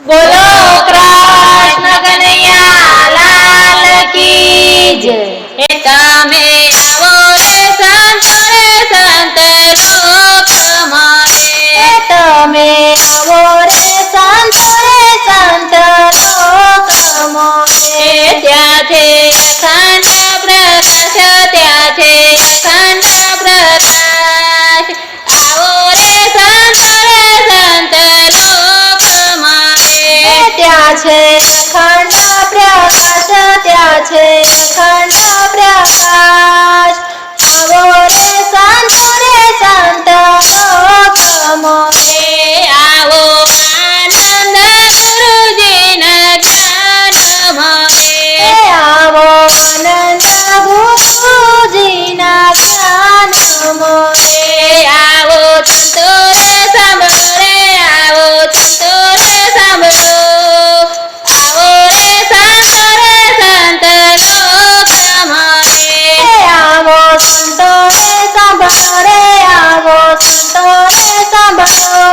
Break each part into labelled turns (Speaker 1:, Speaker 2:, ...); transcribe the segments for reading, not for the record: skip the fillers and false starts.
Speaker 1: બોલો કૃષ્ણ કનૈયા લાલ કી જય.
Speaker 2: એ તમે આવો રે સંતો લોકમાં રે.
Speaker 1: તમે આવો રે સંતો લોકમાં રે.
Speaker 2: ત્યાંથી અખંડ પ્રકાશ, ત્યાંથી અખંડ પ્રકાશ. આવો રે સંતો લોકમાં રે.
Speaker 1: ત્યાં છે અખંડ પ્રકાશ, ત્યાં છે અખંડ પ્રકાશ. આવો રે સંતો લોકમાં રે.
Speaker 2: આવો આનંદ ગુરુજીના જ્ઞાનમાં રે.
Speaker 1: આવો આનંદ ગુરુજીના જ્ઞાનમાં રે.
Speaker 2: આવો સંતો રે સાંભળો રે, આવો સંતો રે સાંભળો. આવો રે સંતો લોકમાં રે.
Speaker 1: આવો સંતો રે સાંભળો રે, આવો સંતો રે સાંભળો.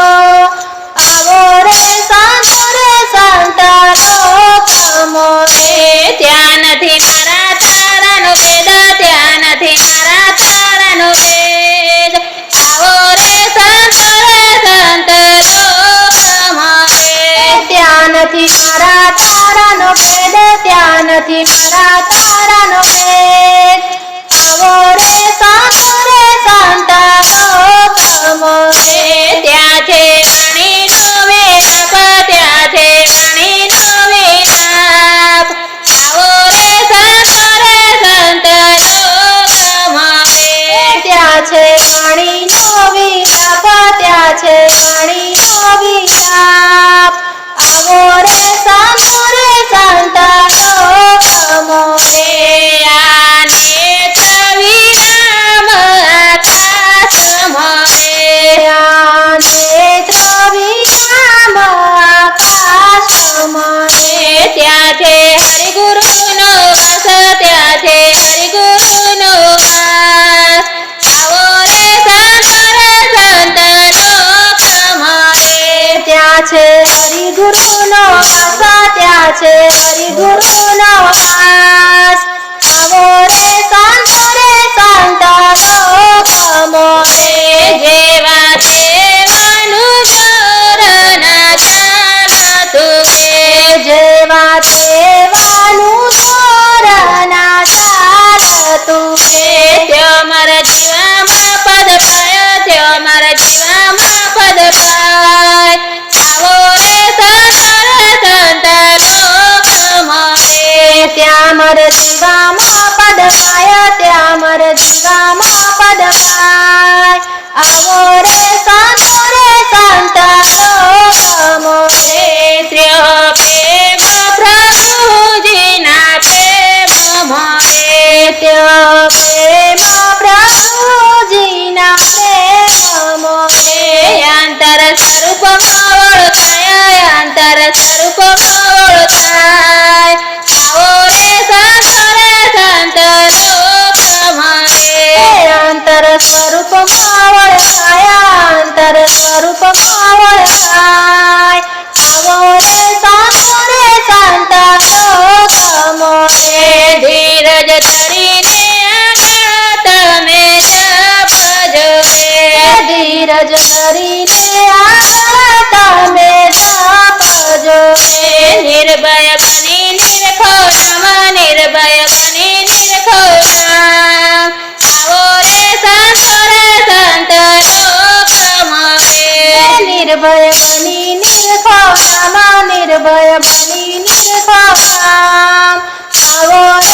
Speaker 1: આવો રે સંતો લોકમાં રે.
Speaker 2: ત્યાં નથી મારા તારાનો ભેદ, ત્યાં નથી મારા તારાનો ભેદ. આવો રે સંતો લોકમાં રે.
Speaker 1: ત્યાં નથી મારા તારાનો ભેદ, ત્યાં નથી મારા તારાનો ભેદ. આવો રે સંતો લોકમાં રે.
Speaker 2: ત્યાં છે વાણીનો વિલાપ, ત્યાં છે વાણીનો વિલાપ. આવો રે સંતો લોકમાં રે.
Speaker 1: ત્યાં છે વાણીનો વિલાપ, ત્યાં છે વાણીનો વિલાપ. આવો રે સંતો લોકમાં રે.
Speaker 2: આ નેત્ર વિરામ આકાશમાં રે.
Speaker 1: આ નેત્ર વિરામ આકાશમાં રે.
Speaker 2: ત્યાં છે હરિગુરુનો વાસ, ત્યાં છે હરિગુરુનો વાસ. આવો રે સંતો લોકમાં રે.
Speaker 1: ત્યાં છે હરિગુરુનો વાસ, ત્યાં છે હરિગુરુનો વાસ. આવો રે સંતો લોકમાં રે.
Speaker 2: જેવા તેવાનું ચોરના ચાલ તું કે.
Speaker 1: જેવા તેવાનું ચોરના ચાલતું કે.
Speaker 2: ત્યો મારા જીવામાં પદ પાય, ત્યો મારા જીવામાં પદ પાય. આવો રે સંતો લોકમાં રે.
Speaker 1: ત્યાં મર જીવામાં પદ પાય, ત્યાં મર જીવામાં પદ પાય. આવો રે સંતો લોકમાં રે.
Speaker 2: ત્યો પ્રેમ પ્રભુજીના પ્રેમમાં રે.
Speaker 1: ત્યાં પ્રેમ પ્રભુજીના પ્રેમમાં રે.
Speaker 2: અંતર સ્વરૂપમાં ઓળખાય, અંતર સ્વરૂપમાં ઓળખાય. આવો રે સંતો લોકમાં રે.
Speaker 1: અંતર સ્વરૂપમાં ઓળખાય, અંતર સ્વરૂપમાં ઓળખાય. આવો રે સંતો લોકમાં રે.
Speaker 2: ધીરજ ધરીને આગળ તમે જપજો રે.
Speaker 1: ધીરજ ધરીને આગળ તમે જપજો રે.
Speaker 2: નિર્ભય બની નિરખો નામ, નિર્ભય બની નિરખો નામ. આવો રે સંતો લોકમાં રે.
Speaker 1: નિર્ભય બની નિરખો નામ, નિર્ભય બની નિરખો નામ. આવો રે